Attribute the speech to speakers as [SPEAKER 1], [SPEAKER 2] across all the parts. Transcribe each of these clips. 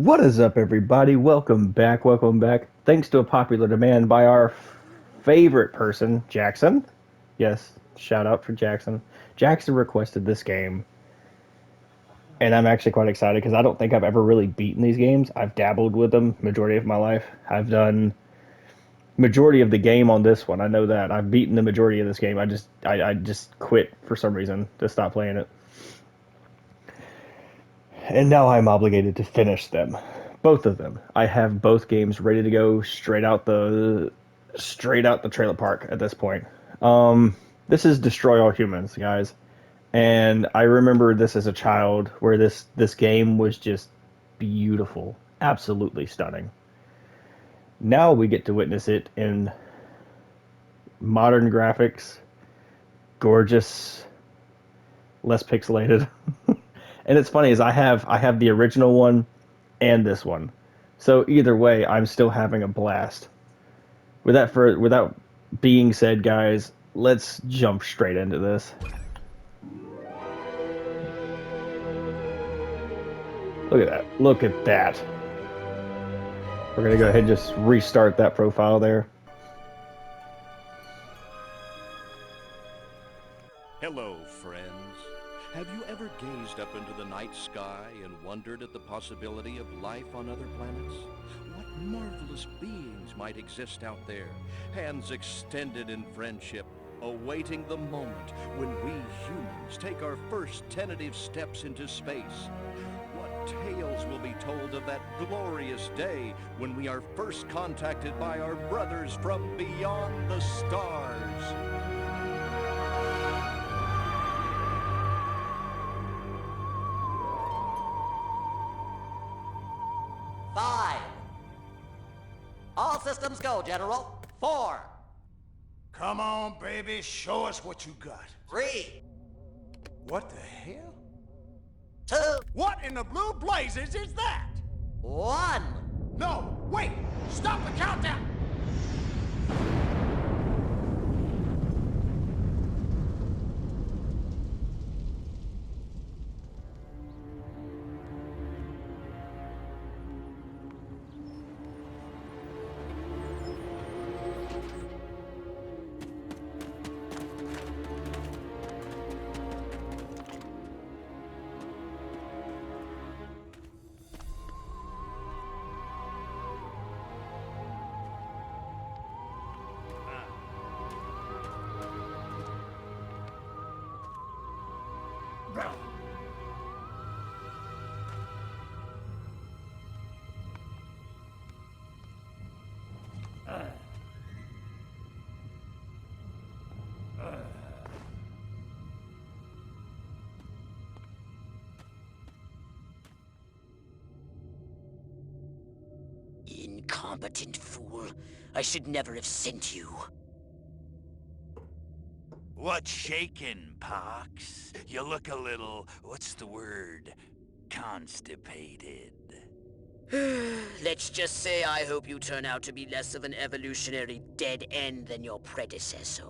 [SPEAKER 1] What is up, everybody? Welcome back. Welcome back. Thanks to a popular demand by our favorite person, Jackson. Yes, shout out for Jackson. Jackson requested this game, and I'm actually quite excited because I don't think I've ever really beaten these games. I've dabbled with them majority of my life. I've done majority of the game on this one. I know that I've beaten the majority of this game. I just quit for some reason to stop playing it, and now I'm obligated to finish them, both of them. I have both games ready to go straight out the trailer park at this point. This is Destroy All Humans, guys, and I remember this as a child, where this game was just beautiful, absolutely stunning. Now we get to witness it in modern graphics, gorgeous, less pixelated. And it's funny is I have the original one and this one. So either way, I'm still having a blast. Without being said, guys, let's jump straight into this. Look at that. Look at that. We're gonna go ahead and just restart that profile there.
[SPEAKER 2] Hello, friends. Have you ever gazed up into the night sky and wondered at the possibility of life on other planets? What marvelous beings might exist out there, hands extended in friendship, awaiting the moment when we humans take our first tentative steps into space? What tales will be told of that glorious day when we are first contacted by our brothers from beyond the stars?
[SPEAKER 3] Five. All systems go, General. 4,
[SPEAKER 4] Come on, baby, show us what you got.
[SPEAKER 3] 3,
[SPEAKER 4] What the hell?
[SPEAKER 3] 2,
[SPEAKER 4] What in the blue blazes is that?
[SPEAKER 3] 1.
[SPEAKER 4] No, wait! Stop the countdown!
[SPEAKER 5] Incompetent fool. I should never have sent you.
[SPEAKER 6] What's shaking, Pox? You look a little, what's the word? Constipated.
[SPEAKER 5] Let's just say I hope you turn out to be less of an evolutionary dead end than your predecessor.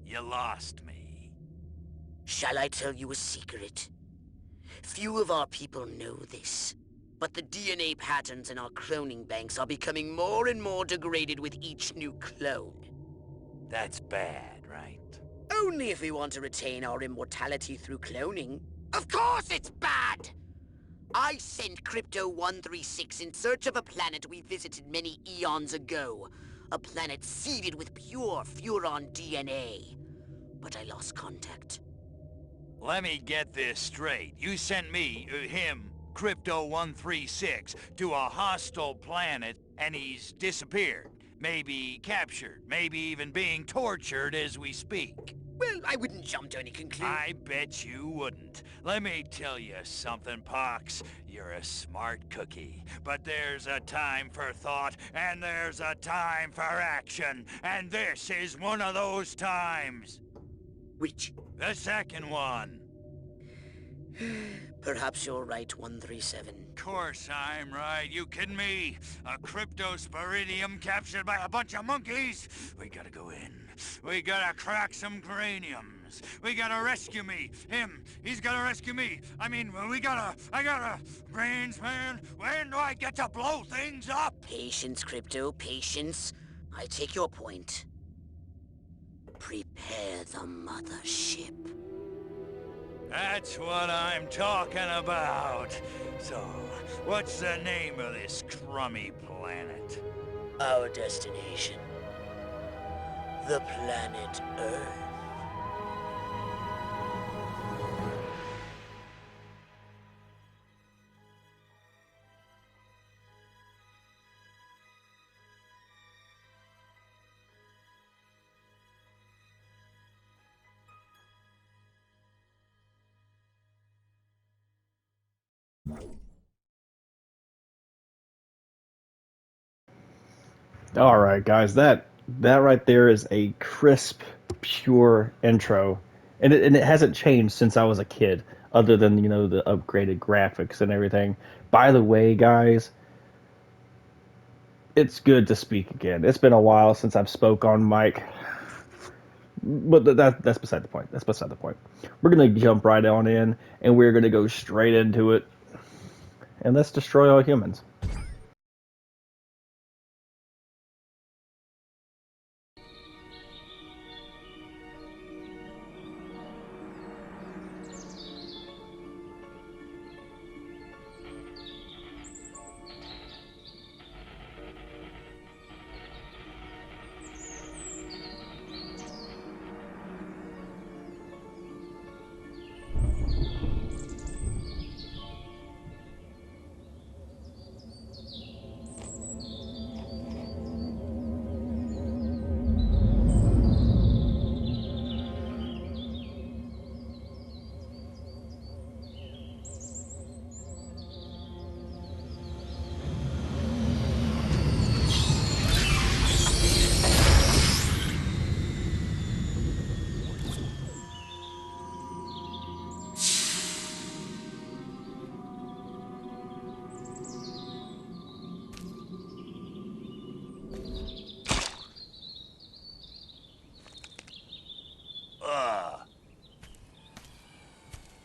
[SPEAKER 6] You lost me.
[SPEAKER 5] Shall I tell you a secret? Few of our people know this, but the DNA patterns in our cloning banks are becoming more and more degraded with each new clone.
[SPEAKER 6] That's bad, right?
[SPEAKER 5] Only if we want to retain our immortality through cloning. Of course it's bad! I sent Crypto-136 in search of a planet we visited many eons ago. A planet seeded with pure Furon DNA. But I lost contact.
[SPEAKER 6] Let me get this straight. You sent me, him, Crypto-136, to a hostile planet, and he's disappeared. Maybe captured, maybe even being tortured as we speak.
[SPEAKER 5] Well, I wouldn't jump to any conclusion.
[SPEAKER 6] I bet you wouldn't. Let me tell you something, Pox. You're a smart cookie. But there's a time for thought, and there's a time for action. And this is one of those times.
[SPEAKER 5] Which?
[SPEAKER 6] The second one.
[SPEAKER 5] Perhaps you're right, 137.
[SPEAKER 6] Course I'm right. You kidding me? A cryptosporidium captured by a bunch of monkeys? We gotta go in. We gotta crack some craniums. arms. We gotta rescue me. Him, he's gotta rescue me. I mean, I gotta... Brains, man, when do I get to blow things up?
[SPEAKER 5] Patience, Crypto, patience. I take your point. Prepare the mothership.
[SPEAKER 6] That's what I'm talking about. So, what's the name of this crummy planet?
[SPEAKER 5] Our destination. The planet Earth.
[SPEAKER 1] All right, guys, that right there is a crisp, pure intro, and it hasn't changed since I was a kid, other than the upgraded graphics and everything. By the way, guys, it's good to speak again. It's been a while since I've spoke on mic, but that's beside the point. That's beside the point. We're gonna jump right on in, and we're gonna go straight into it, and let's destroy all humans.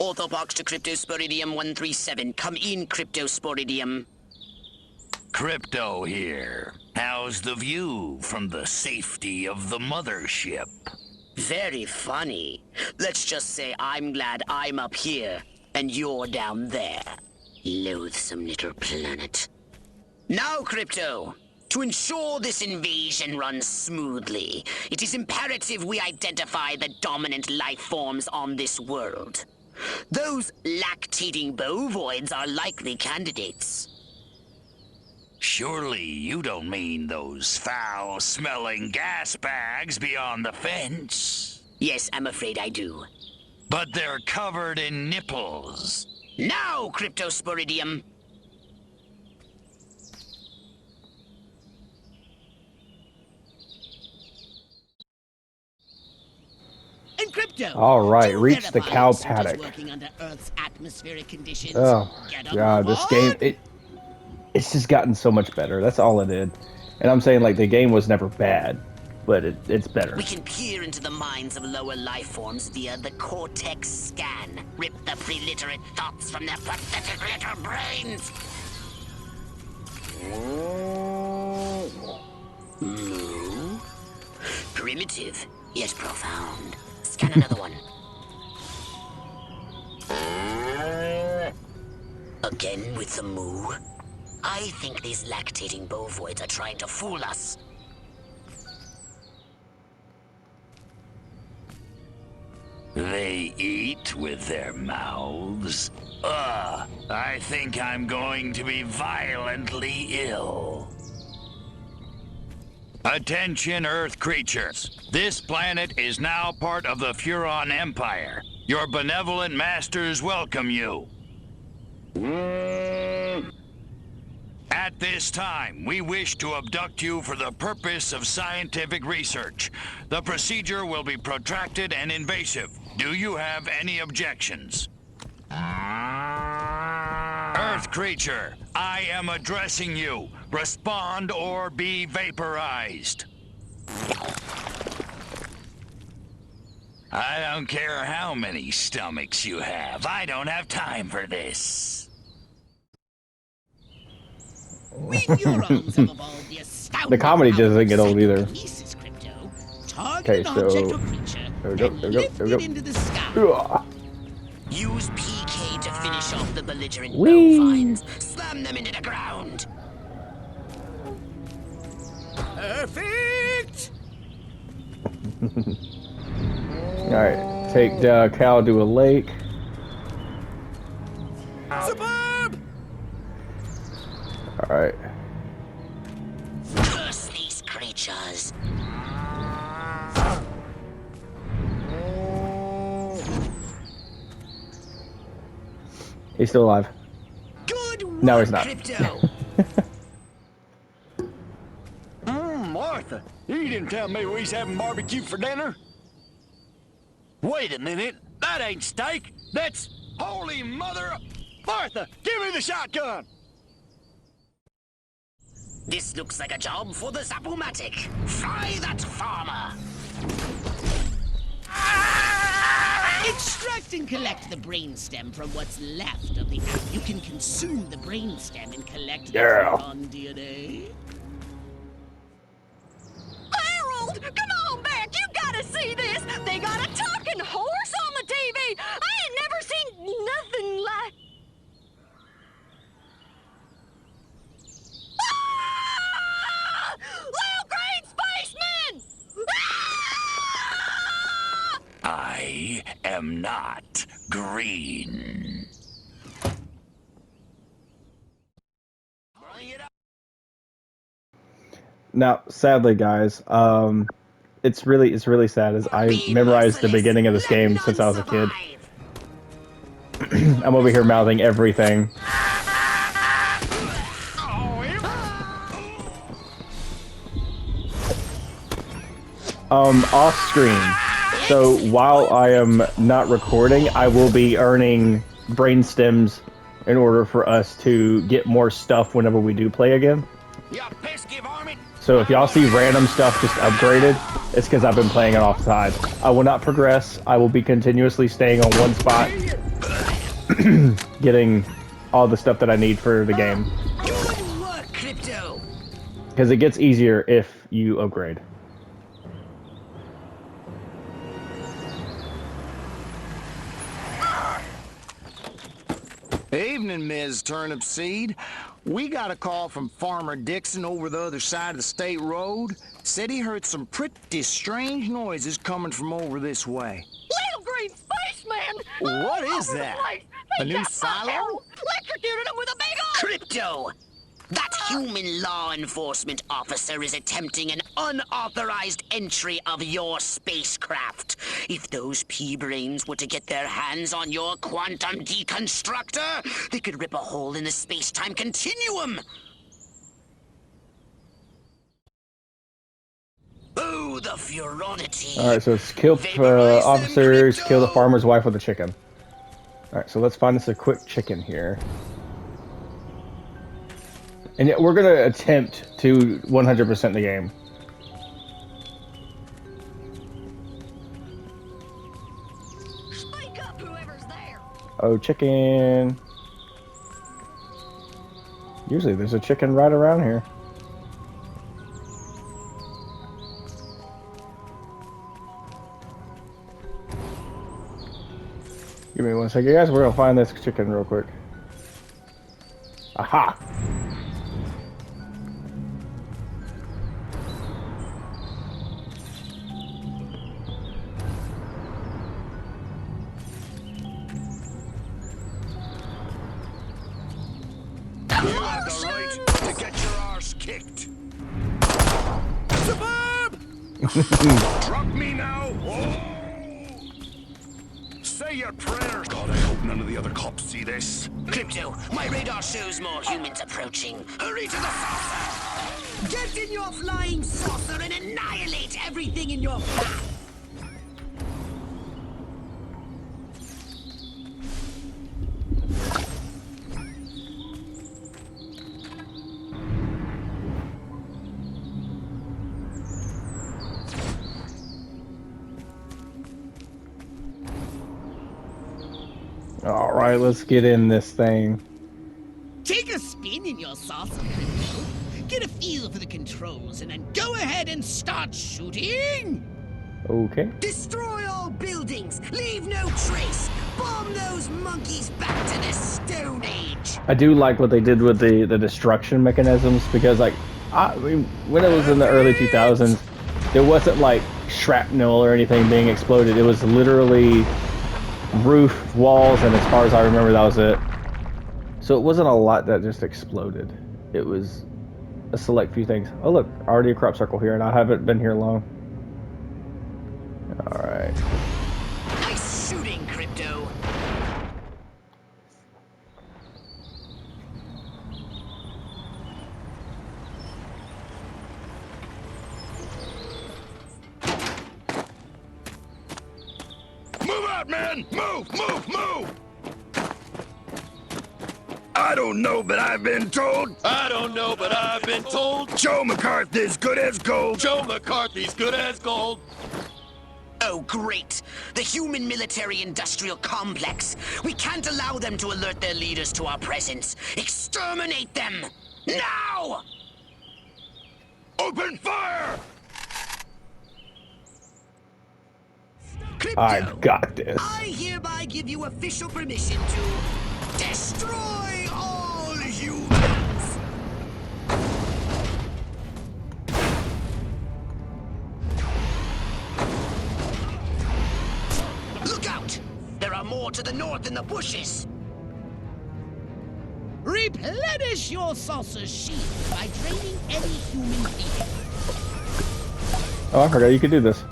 [SPEAKER 5] Orthobox to Cryptosporidium 137. Come in, Cryptosporidium.
[SPEAKER 6] Crypto here. How's the view from the safety of the mothership?
[SPEAKER 5] Very funny. Let's just say I'm glad I'm up here, and you're down there. Loathsome little planet. Now, Crypto! To ensure this invasion runs smoothly, it is imperative we identify the dominant life forms on this world. Those lactating bovoids are likely candidates.
[SPEAKER 6] Surely you don't mean those foul-smelling gas bags beyond the fence?
[SPEAKER 5] Yes, I'm afraid I do.
[SPEAKER 6] But they're covered in nipples.
[SPEAKER 5] Now, Cryptosporidium!
[SPEAKER 7] And Crypto,
[SPEAKER 1] All right,
[SPEAKER 7] to
[SPEAKER 1] reach the
[SPEAKER 7] verify
[SPEAKER 1] cow
[SPEAKER 7] your suit is
[SPEAKER 1] paddock.
[SPEAKER 7] working under Earth's atmospheric conditions.
[SPEAKER 1] Oh
[SPEAKER 7] Get a
[SPEAKER 1] god,
[SPEAKER 7] move
[SPEAKER 1] this game
[SPEAKER 7] on.
[SPEAKER 1] it's just gotten so much better. That's all it did. And I'm saying like the game was never bad, but it's better.
[SPEAKER 5] We can peer into the minds of lower life forms via the Cortex scan. Rip the preliterate thoughts from their pathetic little brains. Moo? Primitive, yet profound. Scan another one. Again with the moo? I think these lactating bovoids are trying to fool us.
[SPEAKER 6] They eat with their mouths? I think I'm going to be violently ill. Attention, Earth creatures. This planet is now part of the Furon Empire. Your benevolent masters welcome you. At this time, we wish to abduct you for the purpose of scientific research. The procedure will be protracted and invasive. Do you have any objections? Earth creature, I am addressing you. Respond or be vaporized. I don't care how many stomachs you have. I don't have time for this.
[SPEAKER 7] With your arms have evolved the astounding
[SPEAKER 1] The comedy
[SPEAKER 7] power
[SPEAKER 1] doesn't
[SPEAKER 7] of
[SPEAKER 1] get old either.
[SPEAKER 7] psychokinesis, Crypto. Target
[SPEAKER 1] Okay,
[SPEAKER 7] an object
[SPEAKER 1] so
[SPEAKER 7] or creature
[SPEAKER 1] there we go,
[SPEAKER 7] and
[SPEAKER 1] there we go,
[SPEAKER 7] lift
[SPEAKER 1] there we
[SPEAKER 7] it
[SPEAKER 1] go.
[SPEAKER 7] into the sky.
[SPEAKER 1] Ugh.
[SPEAKER 5] Use PK to finish off the belligerent
[SPEAKER 1] Whee!
[SPEAKER 5] bovines. Slam them into the ground.
[SPEAKER 7] Perfect!
[SPEAKER 1] Alright, take Cal to a lake.
[SPEAKER 7] Superb!
[SPEAKER 1] Alright.
[SPEAKER 5] Curse these creatures.
[SPEAKER 1] He's still alive.
[SPEAKER 5] Good work,
[SPEAKER 1] No, he's not.
[SPEAKER 5] Crypto.
[SPEAKER 8] Martha, you didn't tell me we was having barbecue for dinner. Wait a minute, that ain't steak. That's holy mother. Martha, give me the shotgun.
[SPEAKER 5] This looks like a job for the Zapomatic. Fry that farmer.
[SPEAKER 7] Extract and collect the brainstem from what's left of the app. You can consume the brainstem and collect the
[SPEAKER 1] Yeah.
[SPEAKER 7] DNA.
[SPEAKER 9] Harold, come on back. You gotta see this. They got a talking horse on the TV. I ain't never seen nothing like. Ah! Little green spaceman! Ah!
[SPEAKER 6] I am not green.
[SPEAKER 1] Now, sadly, guys, it's really sad. As I memorized the beginning of this game since I was a kid. I'm over here mouthing everything. Off screen. So while I am not recording, I will be earning brain stems in order for us to get more stuff whenever we do play again.
[SPEAKER 8] You pesky varmint.
[SPEAKER 1] So if y'all see random stuff just upgraded, it's because I've been playing it offside. I will not progress. I will be continuously staying on one spot, getting all the stuff that I need for the game.
[SPEAKER 5] Good work, Crypto.
[SPEAKER 1] Because it gets easier if you upgrade.
[SPEAKER 8] Evening, Ms. Turnip Seed. We got a call from Farmer Dixon over the other side of the state road. Said he heard some pretty strange noises coming from over this way.
[SPEAKER 9] Little green spaceman!
[SPEAKER 8] What is
[SPEAKER 9] All over the
[SPEAKER 8] that?
[SPEAKER 9] place.
[SPEAKER 8] A
[SPEAKER 9] He
[SPEAKER 8] new
[SPEAKER 9] got my
[SPEAKER 8] silo?
[SPEAKER 9] Harold electrocuted him with a big old...
[SPEAKER 5] Crypto! That human law enforcement officer is attempting an unauthorized entry of your spacecraft. If those pea-brains were to get their hands on your quantum deconstructor, they could rip a hole in the space-time continuum. Oh, the furonity.
[SPEAKER 1] Alright, so it's kill
[SPEAKER 5] Vaporize them,
[SPEAKER 1] officers, kill the
[SPEAKER 5] Crypto!
[SPEAKER 1] farmer's wife with a chicken. Alright, so let's find us a quick chicken here. And yet we're gonna attempt to 100% the game.
[SPEAKER 9] Speak up, whoever's there.
[SPEAKER 1] Oh, chicken. Usually there's a chicken right around here. Give me one second, guys. We're gonna find this chicken real quick. Aha!
[SPEAKER 8] You have the right to get your arse kicked. Suburb! Drop me now! Say your prayers. God, I hope none of the other cops see this.
[SPEAKER 5] Crypto, my radar shows more humans approaching. Hurry to the saucer! Get in your flying saucer and annihilate everything in your path!
[SPEAKER 1] All right, let's get in this thing.
[SPEAKER 7] Take a spin in your saucer, Crypto. Get a feel for the controls, and then go ahead and start shooting!
[SPEAKER 1] Okay.
[SPEAKER 5] Destroy all buildings! Leave no trace! Bomb those monkeys back to the Stone Age!
[SPEAKER 1] I do like what they did with the destruction mechanisms, because like I mean, when it was in the early 2000s, there wasn't like shrapnel or anything being exploded. It was literally roof, walls, and as far as I remember, that was it. So it wasn't a lot that just exploded. It was a select few things. Oh look, already a crop circle here, and I haven't been here long. All right.
[SPEAKER 5] Nice shooting, Crypto!
[SPEAKER 8] Move out, man! Move, move, move! I don't know, but I've been told.
[SPEAKER 10] I don't know, but I've been told.
[SPEAKER 8] Joe McCarthy's good as gold.
[SPEAKER 10] Joe McCarthy's good as gold.
[SPEAKER 5] Oh, great! The human military-industrial complex. We can't allow them to alert their leaders to our presence. Exterminate them! Now!
[SPEAKER 8] Open fire!
[SPEAKER 5] Crypto,
[SPEAKER 1] I've got this.
[SPEAKER 5] I hereby give you official permission to destroy all humans! Look out! There are more to the north in the bushes!
[SPEAKER 7] Replenish your saucer's shield by draining any human being.
[SPEAKER 1] Oh, I forgot you could do this.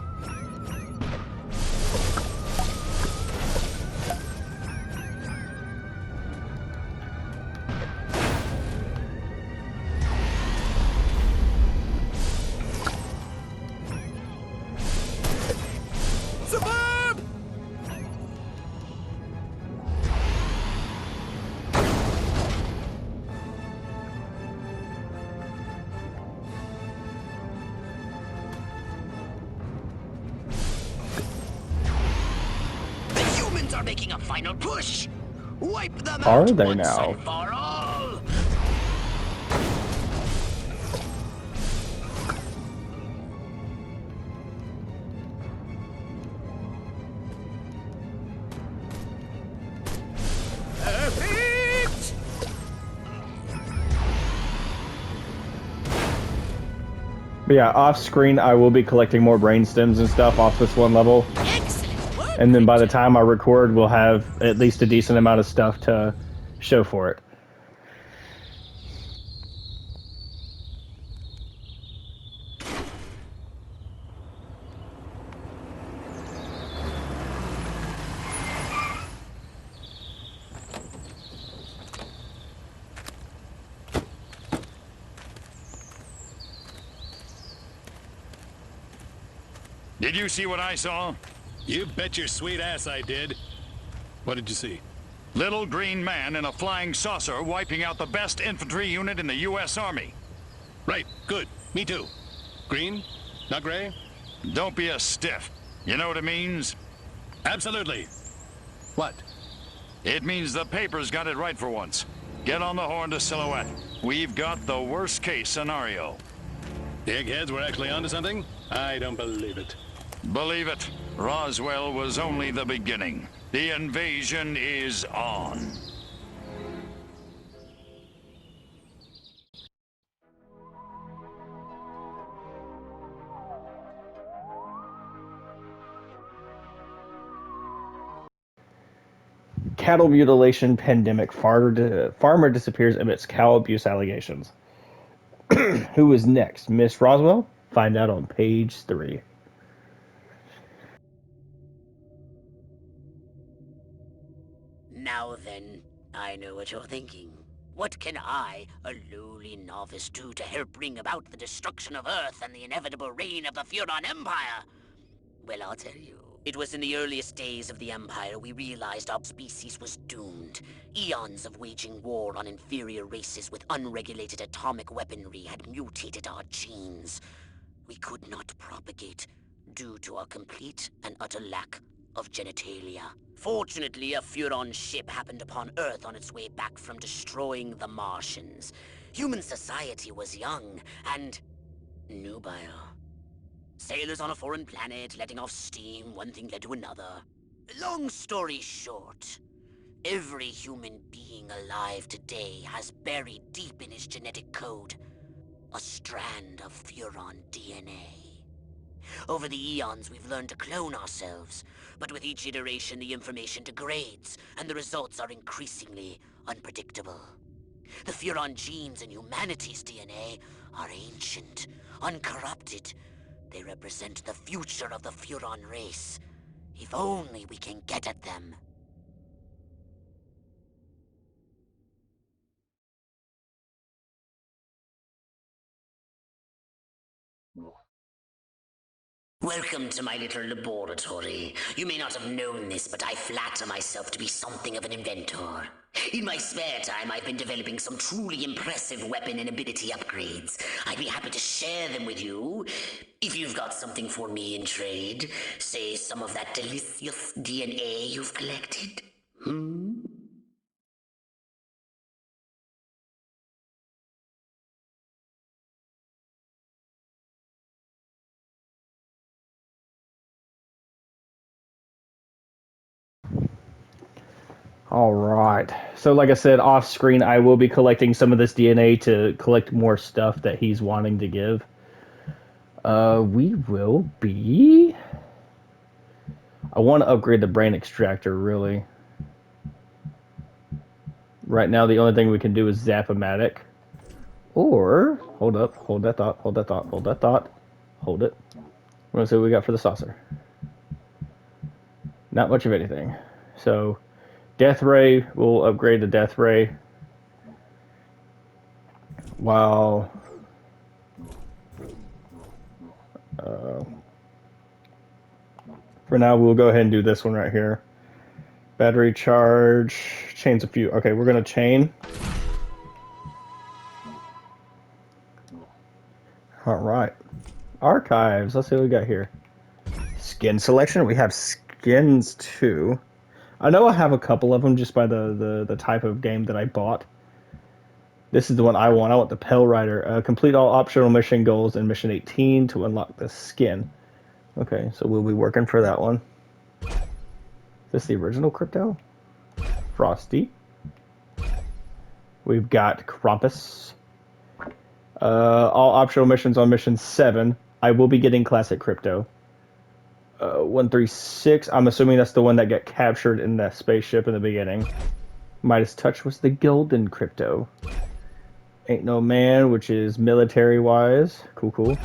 [SPEAKER 5] Are making a final push. Wipe them
[SPEAKER 1] Are
[SPEAKER 5] out
[SPEAKER 1] they
[SPEAKER 5] once
[SPEAKER 1] now?
[SPEAKER 5] and for all.
[SPEAKER 7] Perfect!
[SPEAKER 1] But yeah, off screen, I will be collecting more brain stems and stuff off this one level.
[SPEAKER 7] Excellent work!
[SPEAKER 1] And then by the time I record, we'll have at least a decent amount of stuff to show for it.
[SPEAKER 6] Did you see what I saw?
[SPEAKER 10] You bet your sweet ass I did. What did you see?
[SPEAKER 6] Little green man in a flying saucer wiping out the best infantry unit in the U.S. Army.
[SPEAKER 10] Right, good. Me too. Green? Not gray?
[SPEAKER 6] Don't be a stiff. You know what it means?
[SPEAKER 10] Absolutely. What?
[SPEAKER 6] It means the paper's got it right for once. Get on the horn to Silhouette. We've got the worst case scenario.
[SPEAKER 10] The eggheads were actually onto something? I don't believe it.
[SPEAKER 6] Believe it, Roswell was only the beginning. The invasion is on.
[SPEAKER 1] Cattle mutilation pandemic. Farmer disappears amidst cow abuse allegations. Who is next? Miss Roswell? Find out on page 3.
[SPEAKER 5] Now then, I know what you're thinking. What can I, a lowly novice, do to help bring about the destruction of Earth and the inevitable reign of the Furon Empire? Well, I'll tell you. It was in the earliest days of the Empire we realized our species was doomed. Eons of waging war on inferior races with unregulated atomic weaponry had mutated our genes. We could not propagate due to our complete and utter lack of genitalia. Fortunately, a Furon ship happened upon Earth on its way back from destroying the Martians. Human society was young and nubile. Sailors on a foreign planet, letting off steam, one thing led to another. Long story short, every human being alive today has buried deep in his genetic code a strand of Furon DNA. Over the eons, we've learned to clone ourselves, but with each iteration, the information degrades, and the results are increasingly unpredictable. The Furon genes in humanity's DNA are ancient, uncorrupted. They represent the future of the Furon race. If only we can get at them. Welcome to my little laboratory. You may not have known this, but I flatter myself to be something of an inventor. In my spare time, I've been developing some truly impressive weapon and ability upgrades. I'd be happy to share them with you, if you've got something for me in trade. Say some of that delicious DNA you've collected.
[SPEAKER 1] All right. So, like I said, off screen, I will be collecting some of this DNA to collect more stuff that he's wanting to give. We will be. I want to upgrade the brain extractor, really. Right now, the only thing we can do is Zap-O-Matic. Or, hold up, hold that thought, hold that thought, hold that thought. Hold it. We're going to see what we got for the saucer. Not much of anything. So, Death Ray, we'll upgrade the Death Ray. While... for now, we'll go ahead and do this one right here. Battery charge, chains a few. Okay, we're going to chain. All right. Archives, let's see what we got here. Skin selection, we have skins too. I know I have a couple of them just by the type of game that I bought. This is the one I want. I want the Pale Rider. Complete all optional mission goals in Mission 18 to unlock the skin. Okay, so we'll be working for that one. Is this the original Crypto? Frosty. We've got Krampus. All optional missions on Mission 7. I will be getting Classic Crypto. 136. I'm assuming that's the one that got captured in that spaceship in the beginning. Midas Touch was the Golden Crypto. Ain't No Man, which is military-wise. Cool, cool.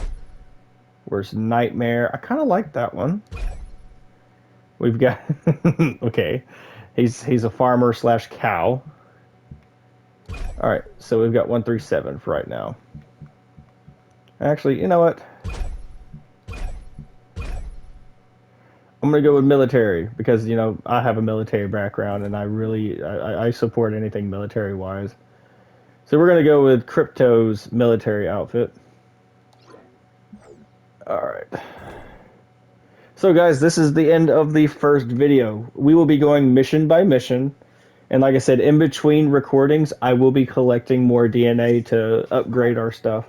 [SPEAKER 1] Where's Nightmare? I kind of like that one. We've got... okay. He's a farmer slash cow. Alright, so we've got 137 for right now. Actually, you know what? I'm going to go with military because, you know, I have a military background and I support anything military-wise. So we're going to go with Crypto's military outfit. Alright. So guys, this is the end of the first video. We will be going mission by mission. And like I said, in between recordings, I will be collecting more DNA to upgrade our stuff.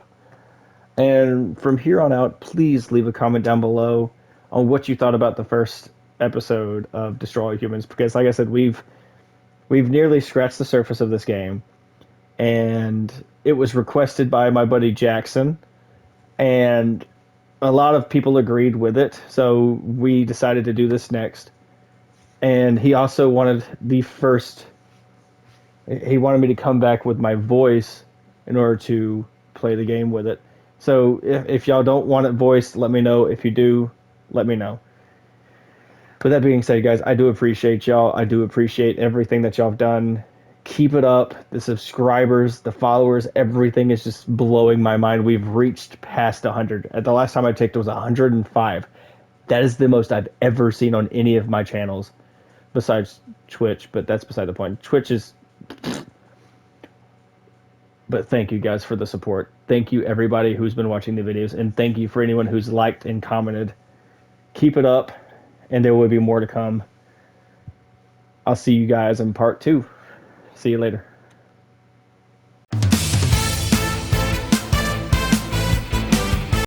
[SPEAKER 1] And from here on out, please leave a comment down below on what you thought about the first episode of Destroy All Humans. Because like I said, we've nearly scratched the surface of this game. And it was requested by my buddy Jackson. And a lot of people agreed with it. So we decided to do this next. And he also wanted he wanted me to come back with my voice in order to play the game with it. So if y'all don't want it voiced, let me know. If you do, let me know. With that being said, guys, I do appreciate y'all. I do appreciate everything that y'all have done. Keep it up. The subscribers, the followers, everything is just blowing my mind. We've reached past 100. At the last time I checked, it was 105. That is the most I've ever seen on any of my channels. Besides Twitch, but that's beside the point. Twitch is... But thank you guys for the support. Thank you everybody who's been watching the videos, and thank you for anyone who's liked and commented. Keep it up, and there will be more to come. I'll see you guys in part 2. See you later.